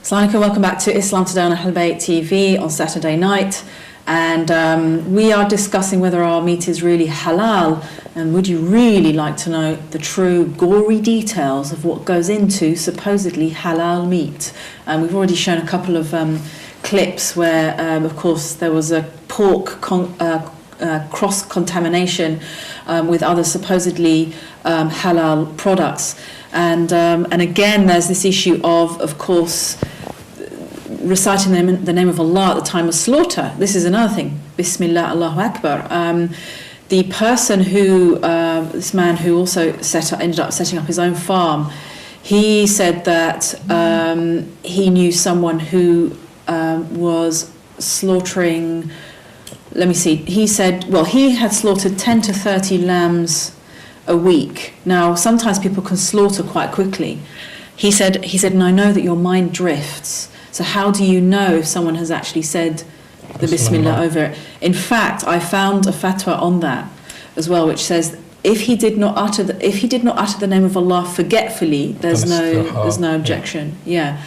Assalamu alaikum, welcome back to Islam Today on Ahl Bayt TV on Saturday night. And we are discussing whether our meat is really halal, and would you really like to know the true gory details of what goes into supposedly halal meat? We've already shown a couple of clips where, of course, there was a pork cross-contamination with other supposedly halal products. And again, there's this issue of course, reciting the name of Allah at the time of slaughter. This is another thing. Bismillah, Allahu Akbar. The person who, this man who also ended up setting up his own farm, he said that he knew someone who was slaughtering, let me see, he said, well, he had slaughtered 10 to 30 lambs a week. Now, sometimes people can slaughter quite quickly. He said, and I know that your mind drifts. So how do you know if someone has actually said the Bismillah over it? In fact, I found a fatwa on that as well, which says if he did not utter the name of Allah forgetfully, there's no objection. Yeah.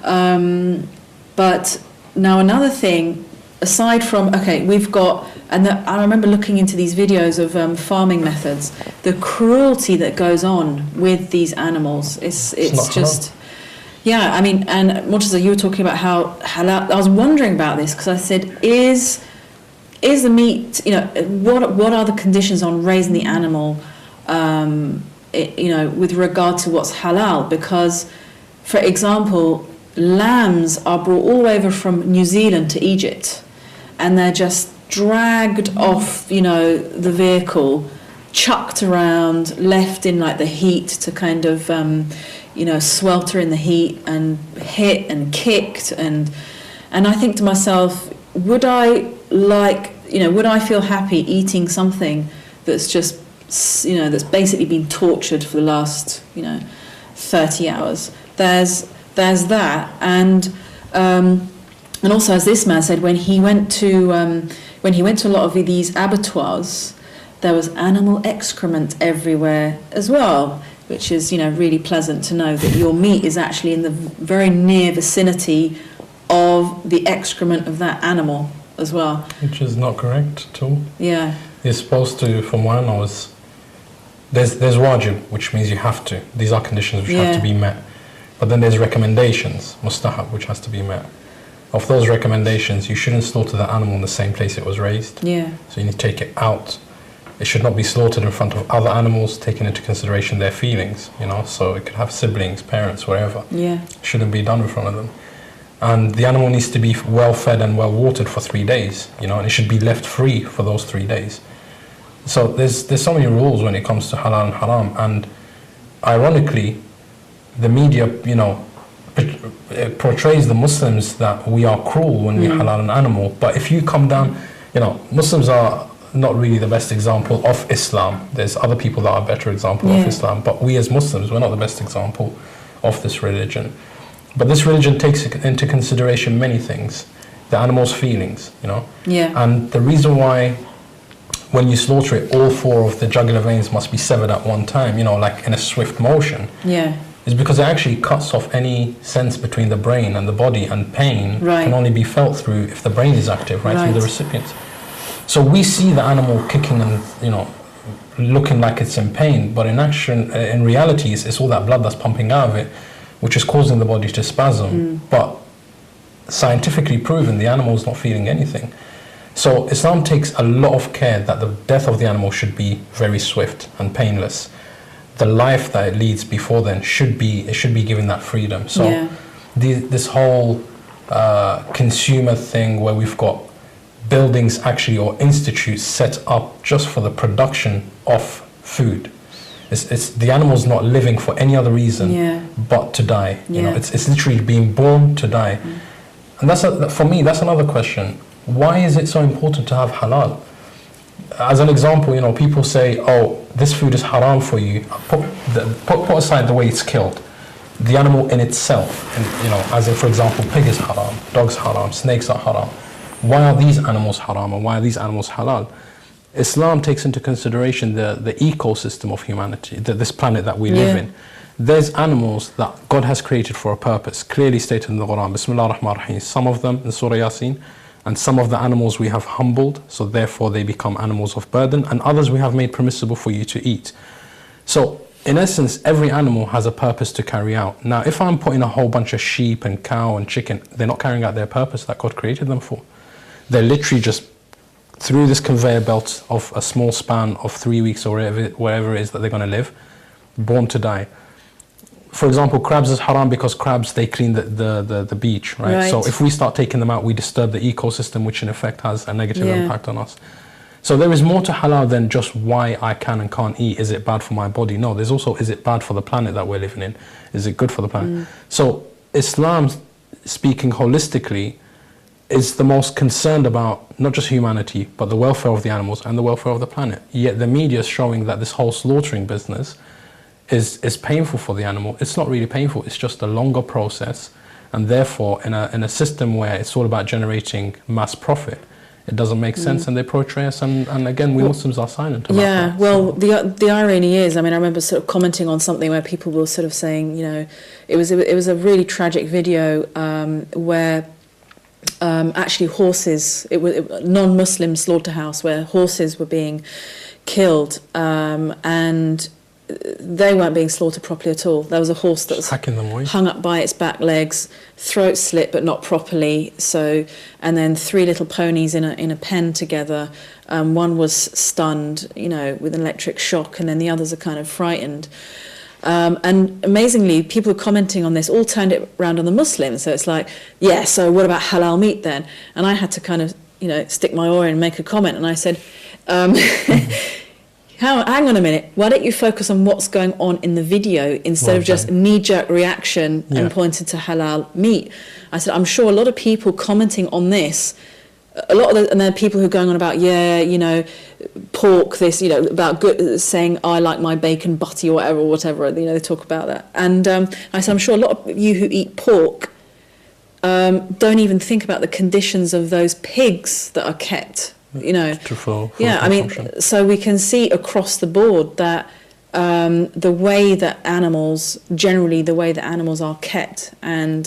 But now another thing, aside from, we've got, I remember looking into these videos of farming methods, the cruelty that goes on with these animals. It's just. Yeah, I mean, and Murtaza, you were talking about how halal. I was wondering about this because I said, is the meat, what are the conditions on raising the animal, with regard to what's halal? Because, for example, lambs are brought all the way over from New Zealand to Egypt, and they're just dragged off, the vehicle, chucked around, left in like the heat to kind of. Swelter in the heat and hit and kicked, and I think to myself, would I feel happy eating something that's just, that's basically been tortured for the last, 30 hours? There's that, and also, as this man said, when he went to a lot of these abattoirs, there was animal excrement everywhere as well, which is, really pleasant to know that your meat is actually in the very near vicinity of the excrement of that animal as well. Which is not correct at all. Yeah. You're supposed to, from what I know, there's wajib, which means you have to. These are conditions which have to be met. But then there's recommendations, mustahab, which has to be met. Of those recommendations, you shouldn't slaughter the animal in the same place it was raised. Yeah. So you need to take it out. It should not be slaughtered in front of other animals, taking into consideration their feelings, so it could have siblings, parents, wherever. Yeah. It shouldn't be done in front of them. And the animal needs to be well fed and well watered for 3 days, and it should be left free for those 3 days. So there's so many rules when it comes to halal and haram, and ironically, the media, it portrays the Muslims that we are cruel when we halal an animal. But if you come down, Muslims are not really the best example of Islam. There's other people that are a better example of Islam, but we as Muslims, we're not the best example of this religion. But this religion takes into consideration many things, the animal's feelings, and the reason why when you slaughter it, all 4 of the jugular veins must be severed at one time, like in a swift motion, is because it actually cuts off any sense between the brain and the body, and pain can only be felt through if the brain is active, through the recipient. So we see the animal kicking and, looking like it's in pain, but in reality, it's all that blood that's pumping out of it, which is causing the body to spasm. But scientifically proven, the animal is not feeling anything. So Islam takes a lot of care that the death of the animal should be very swift and painless. The life that it leads before then should be given that freedom. So this whole consumer thing where we've got buildings actually or institutes set up just for the production of food. It's the animal's not living for any other reason but to die. It's literally being born to die. And for me, that's another question. Why is it so important to have halal? As an example, people say, oh, this food is haram for you. Put aside the way it's killed. The animal in itself, as in, for example, pig is haram, dog's haram, snakes are haram. Why are these animals haram and why are these animals halal? Islam takes into consideration the ecosystem of humanity, this planet that we live in. there's animals that God has created for a purpose, clearly stated in the Quran. Bismillah ar-Rahman ar-Rahim. Some of them in Surah Yasin, and some of the animals we have humbled, so therefore they become animals of burden, and others we have made permissible for you to eat. So in essence, every animal has a purpose to carry out. Now, if I'm putting a whole bunch of sheep and cow and chicken, they're not carrying out their purpose that God created them for. They're literally just through this conveyor belt of a small span of 3 weeks or wherever it is that they're going to live, born to die. For example, crabs is haram because crabs, they clean the beach, right? So if we start taking them out, we disturb the ecosystem, which in effect has a negative impact on us. So there is more to halal than just why I can and can't eat. Is it bad for my body? No, there's also, is it bad for the planet that we're living in? Is it good for the planet? So Islam, speaking holistically, is the most concerned about not just humanity, but the welfare of the animals and the welfare of the planet. Yet the media is showing that this whole slaughtering business is painful for the animal. It's not really painful, it's just a longer process. And therefore, in a system where it's all about generating mass profit, it doesn't make sense, and they portray us, and again, we Muslims are silent about that. Yeah, well, the irony is, I mean, I remember sort of commenting on something where people were sort of saying, you know, it was a really tragic video where actually horses, it was a non-Muslim slaughterhouse where horses were being killed, and they weren't being slaughtered properly at all. There was a horse that was hung up by its back legs, throat slit but not properly. So, and then 3 little ponies in a pen together. One was stunned, you know, with an electric shock, and then the others are kind of frightened. And amazingly, people were commenting on this all turned it around on the Muslims. So it's like, yeah, so what about halal meat then? And I had to kind of, you know, stick my oar in and make a comment. And I said, hang on a minute, why don't you focus on what's going on in the video instead of just knee-jerk reaction and pointing to halal meat? I said, I'm sure a lot of people commenting on this, and then people who are going on about, yeah, you know, pork, this, you know, about good, saying, I like my bacon butty or whatever, you know, they talk about that. And I said, I'm sure a lot of you who eat pork don't even think about the conditions of those pigs that are kept. You know, I mean, so we can see across the board that the way that animals are kept and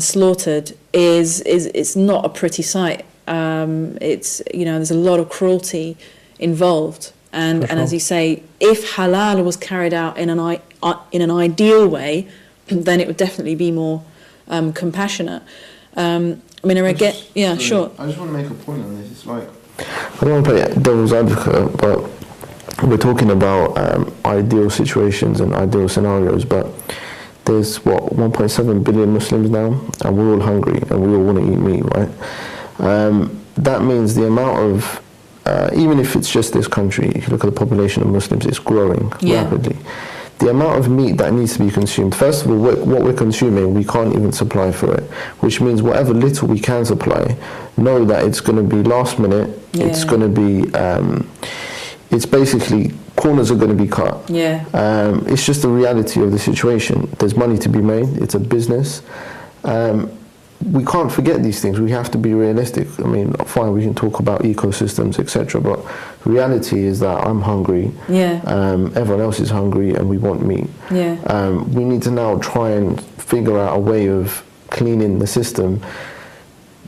slaughtered is not a pretty sight. It's, you know, there's a lot of cruelty involved, and as you say, if halal was carried out in an ideal way, then it would definitely be more compassionate. I mean, I get, yeah, sure. I just want to make a point on this. It's like, I don't want to play devil's advocate, but we're talking about ideal situations and ideal scenarios, but there's, 1.7 billion Muslims now, and we're all hungry, and we all want to eat meat, right? That means the amount of, even if it's just this country, if you look at the population of Muslims, it's growing rapidly. The amount of meat that needs to be consumed, first of all, what we're consuming, we can't even supply for it, which means whatever little we can supply, know that it's going to be last minute, it's going to be, it's basically, corners are going to be cut. It's just the reality of the situation. There's money to be made, it's a business. We can't forget these things. We have to be realistic. I mean, fine, we can talk about ecosystems, etc., but reality is that I'm hungry. Everyone else is hungry, and we want meat. We need to now try and figure out a way of cleaning the system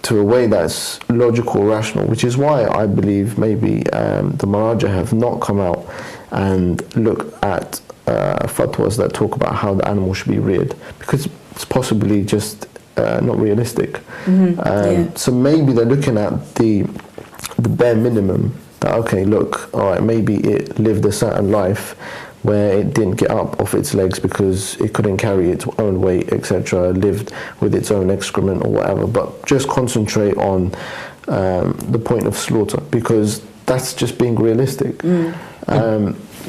to a way that's logical, rational, which is why I believe maybe the Maraja have not come out and look at fatwas that talk about how the animal should be reared, because it's possibly just not realistic. So maybe they're looking at the bare minimum, that okay, look, all right, maybe it lived a certain life where it didn't get up off its legs because it couldn't carry its own weight, etc., lived with its own excrement or whatever, but just concentrate on the point of slaughter, because that's just being realistic.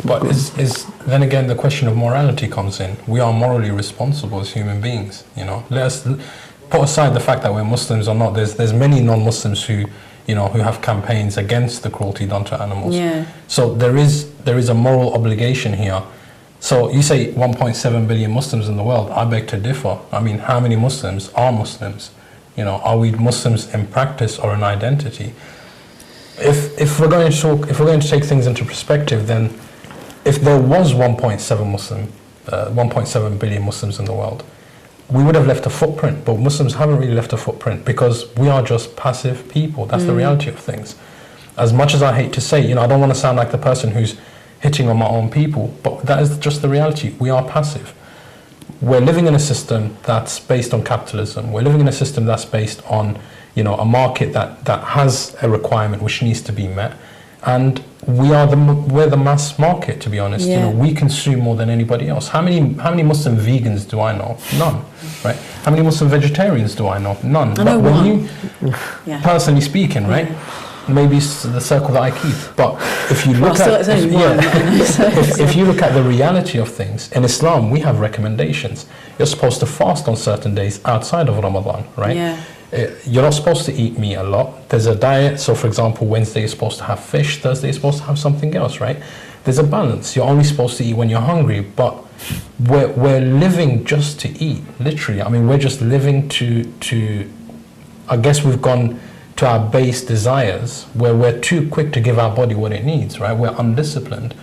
But then again, the question of morality comes in. We are morally responsible as human beings, you know. Let us put aside the fact that we're Muslims or not. There's many non-Muslims who, you know, who have campaigns against the cruelty done to animals. So there is a moral obligation here. So you say 1.7 billion Muslims in the world. I beg to differ. I mean, how many Muslims are Muslims? You know, are we Muslims in practice or in identity? If we're going to take things into perspective, then if there was 1.7 billion Muslims in the world, we would have left a footprint, but Muslims haven't really left a footprint because we are just passive people. That's the reality of things. As much as I hate to say, I don't want to sound like the person who's hitting on my own people, but that is just the reality. We are passive. We're living in a system that's based on capitalism. We're living in a system that's based on, a market that has a requirement which needs to be met. And we're the mass market, to be honest. Yeah. We consume more than anybody else. How many Muslim vegans do I know? None, right? How many Muslim vegetarians do I know? None. I know but when one. you, personally speaking, right? Maybe it's the circle that I keep. But if you look if you look at the reality of things in Islam, we have recommendations. You're supposed to fast on certain days outside of Ramadan, right? Yeah. You're not supposed to eat meat a lot. There's a diet. So, for example, Wednesday you're supposed to have fish. Thursday you're supposed to have something else, right? There's a balance. You're only supposed to eat when you're hungry. But we're living just to eat, literally. I mean, we're just living to. I guess we've gone to our base desires where we're too quick to give our body what it needs, right? We're undisciplined.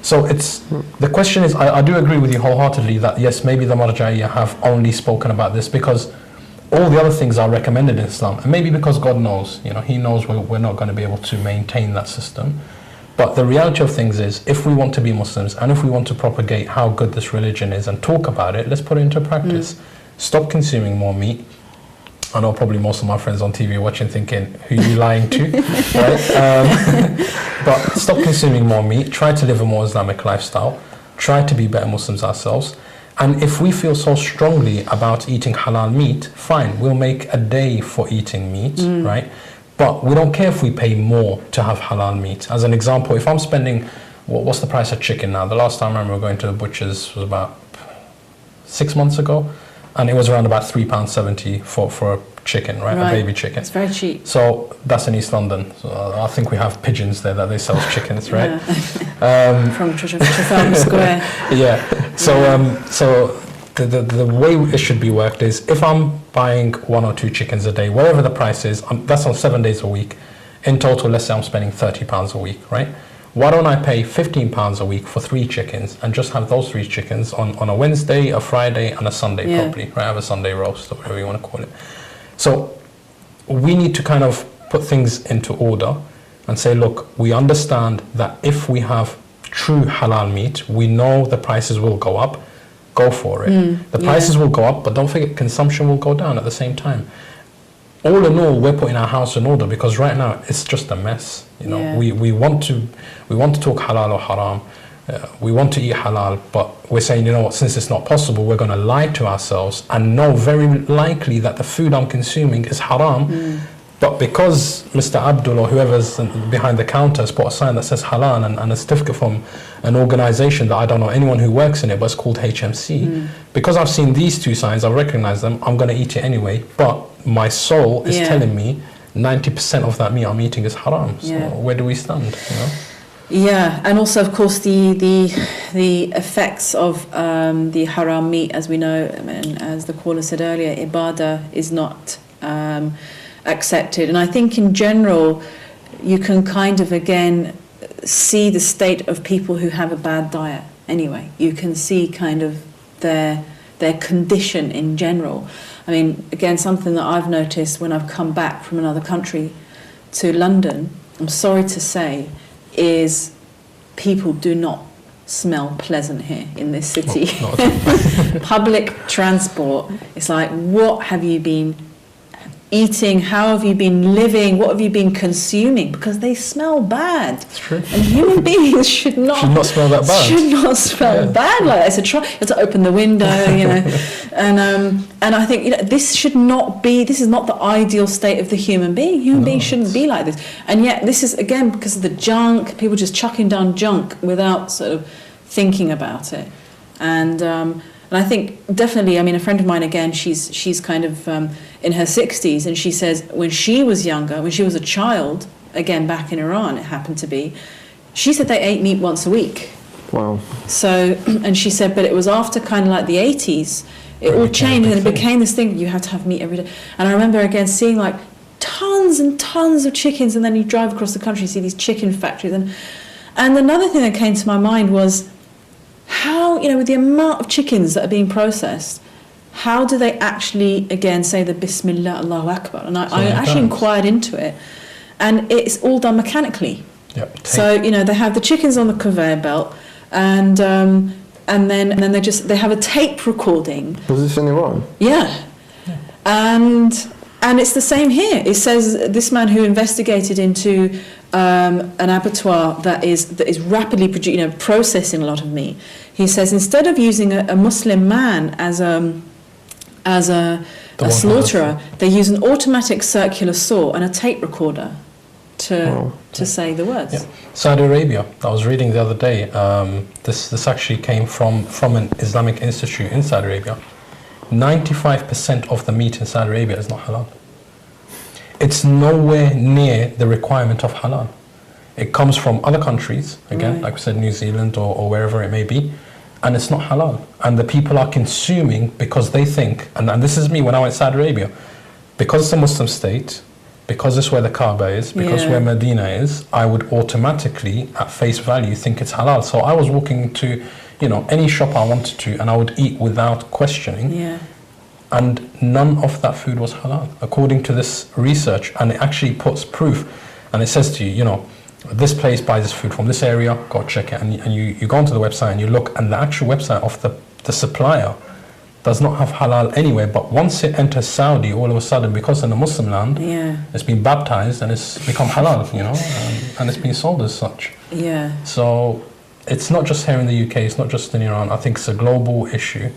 So the question is, I do agree with you wholeheartedly that yes, maybe the Marja'iyya have only spoken about this because all the other things are recommended in Islam, and maybe because God knows, He knows we're not going to be able to maintain that system. But the reality of things is, if we want to be Muslims and if we want to propagate how good this religion is and talk about it, let's put it into practice. Stop consuming more meat. I know probably most of my friends on TV are watching thinking, who are you lying to? Right? But stop consuming more meat. Try to live a more Islamic lifestyle. Try to be better Muslims ourselves. And if we feel so strongly about eating halal meat, fine, we'll make a day for eating meat, right? But we don't care if we pay more to have halal meat. As an example, if I'm spending, what's the price of chicken now? The last time I remember going to the butcher's was about 6 months ago, and it was around about £3.70 for a chicken, right? A baby chicken. It's very cheap. So that's in East London. So I think we have pigeons there that they sell chickens, right? From Trafalgar Square. Yeah. So the way it should be worked is, if I'm buying 1 or 2 chickens a day, whatever the price is, that's on 7 days a week. In total, let's say I'm spending £30 a week, right? Why don't I pay £15 a week for 3 chickens and just have those 3 chickens on a Wednesday, a Friday, and a Sunday probably, right? Have a Sunday roast or whatever you want to call it. So we need to kind of put things into order and say, look, we understand that if we have true halal meat, we know the prices will go up. Go for it. The prices will go up, but don't forget, consumption will go down at the same time. All in all, we're putting our house in order because right now it's just a mess. We want to talk halal or haram. We want to eat halal, but we're saying, since it's not possible, we're going to lie to ourselves and know very likely that the food I'm consuming is haram. But because Mr. Abdul or whoever's behind the counter has put a sign that says halal and a certificate from an organization that I don't know anyone who works in it, but it's called HMC. Because I've seen these 2 signs, I've recognized them, I'm going to eat it anyway. But my soul is telling me 90% of that meat I'm eating is haram. So where do we stand? Yeah, and also, of course, the effects of the haram meat, as we know, and as the caller said earlier, ibadah is not accepted. And I think in general, you can kind of, again, see the state of people who have a bad diet anyway. You can see kind of their condition in general. I mean, again, something that I've noticed when I've come back from another country to London, I'm sorry to say, is people do not smell pleasant here in this city. Public transport, it's like, what have you been eating? How have you been living? What have you been consuming? Because they smell bad. It's true. And human beings should not smell that bad. Should not smell bad like that. So you have to open the window, and I think this should not be. This is not the ideal state of the human being. Human beings shouldn't be like this. And yet this is, again, because of the junk. People just chucking down junk without sort of thinking about it. And I think definitely, I mean, a friend of mine, again, she's kind of in her 60s, and she says when she was younger, when she was a child, again, back in Iran, it happened to be, she said they ate meat once a week. Wow. So, and she said, but it was after kind of like the 80s, it all changed, and it became this thing, you had to have meat every day. And I remember, again, seeing like tons and tons of chickens, and then you drive across the country, you see these chicken factories, and And another thing that came to my mind was how, with the amount of chickens that are being processed, how do they actually, again, say the Bismillah, Allahu Akbar? And I actually inquired into it, and it's all done mechanically. Yep. So, they have the chickens on the conveyor belt, and then they have a tape recording. Was this in Iran? Yeah. And it's the same here. It says this man who investigated into an abattoir that is rapidly processing a lot of meat. He says instead of using a Muslim man as a slaughterer, they use an automatic circular saw and a tape recorder to say the words. Yeah. Saudi Arabia, I was reading the other day, this actually came from an Islamic institute in Saudi Arabia. 95% of the meat in Saudi Arabia is not halal. It's nowhere near the requirement of halal. It comes from other countries, again, right. like we said, New Zealand or wherever it may be, and it's not halal. And the people are consuming because they think, and this is me when I went to Saudi Arabia, because it's a Muslim state, because it's where the Kaaba is, because where Medina is, I would automatically, at face value, think it's halal. So I was walking to, any shop I wanted to, and I would eat without questioning. Yeah. And none of that food was halal, according to this research. And it actually puts proof. And it says to you, this place buys this food from this area, go check it. And you go onto the website and you look, and the actual website of the supplier does not have halal anywhere. But once it enters Saudi, all of a sudden, because in a Muslim land, it's been baptized and it's become halal, and it's been sold as such. Yeah. So it's not just here in the UK, it's not just in Iran. I think it's a global issue.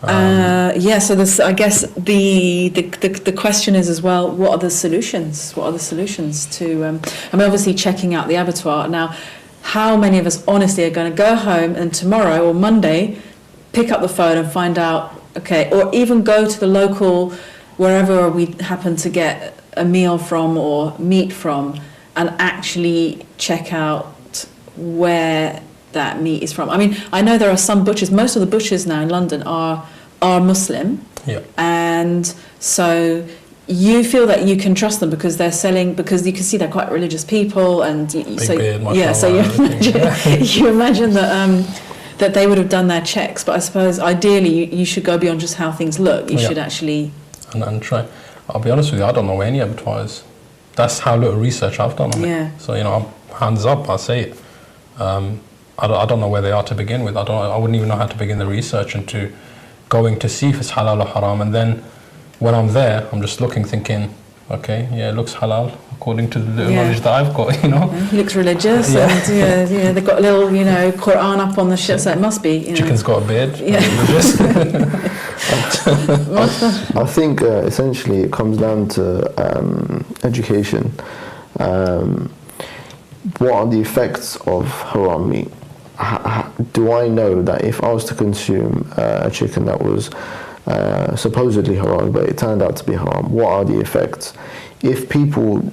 So this, I guess the question is as well, what are the solutions? What are the solutions to, obviously checking out the abattoir. Now, how many of us honestly are going to go home and tomorrow or Monday pick up the phone and find out, or even go to the local, wherever we happen to get a meal from or meat from, and actually check out where that meat is from. I mean, I know there are some butchers, most of the butchers now in London are Muslim. Yeah. And so you feel that you can trust them because they're selling, because you can see they're quite religious people, and so you imagine that they would have done their checks. But I suppose ideally you should go beyond just how things look. You should actually and try. I'll be honest with you, I don't know where any abattoir is. That's how little research I've done on it. So I'm hands up, I say it. I don't know where they are to begin with. I wouldn't even know how to begin the research into going to see if it's halal or haram. And then when I'm there, I'm just looking, thinking, it looks halal according to the little knowledge that I've got, He looks religious, and they've got a little, Quran up on the ship, so it must be. Chicken's got a beard. I think essentially it comes down to education. What are the effects of haram meat? Do I know that if I was to consume a chicken that was supposedly haram, but it turned out to be haram, what are the effects? If people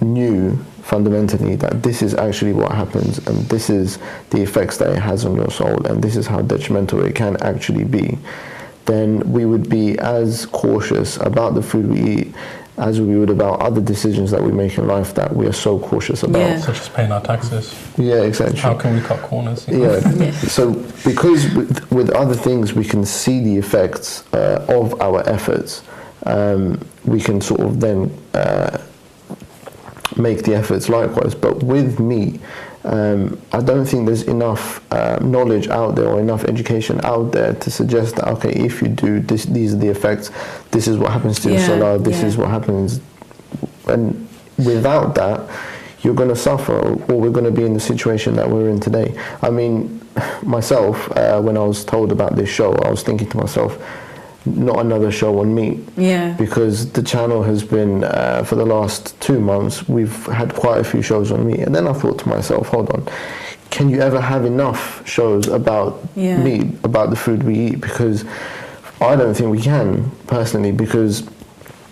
knew fundamentally that this is actually what happens, and this is the effects that it has on your soul, and this is how detrimental it can actually be, then we would be as cautious about the food we eat as we would about other decisions that we make in life that we are so cautious about. Such as paying our taxes. Yeah, exactly. How can we cut corners? So because with other things we can see the effects of our efforts, we can sort of then make the efforts likewise. But with meat, I don't think there's enough knowledge out there or enough education out there to suggest that, if you do this, these are the effects, this is what happens to your salah, this is what happens. And without that, you're going to suffer, or we're going to be in the situation that we're in today. I mean, myself, when I was told about this show, I was thinking to myself, not another show on meat. Because the channel has been, for the last 2 months, we've had quite a few shows on meat. And then I thought to myself, hold on, can you ever have enough shows about meat, about the food we eat? Because I don't think we can, personally, because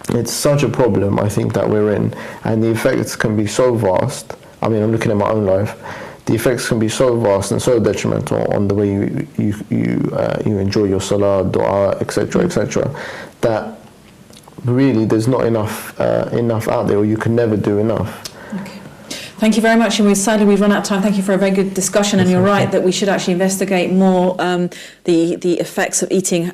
it's such a problem, I think, that we're in. And the effects can be so vast. I mean, I'm looking at my own life. The effects can be so vast and so detrimental on the way you enjoy your salah, dua, etc., that really there's not enough out there, or you can never do enough. Thank you very much, and sadly we've run out of time. Thank you for a very good discussion, and you're right that we should actually investigate more the effects of eating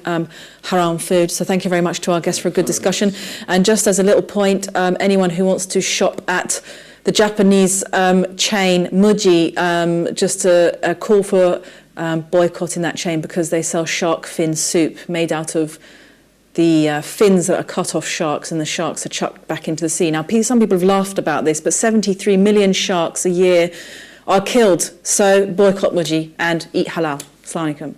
haram food. So thank you very much to our guests for a good discussion. And just as a little point, anyone who wants to shop at the Japanese chain Muji, just a call for boycotting that chain because they sell shark fin soup made out of the fins that are cut off sharks, and the sharks are chucked back into the sea. Now, some people have laughed about this, but 73 million sharks a year are killed. So boycott Muji and eat halal. Assalamu alaikum.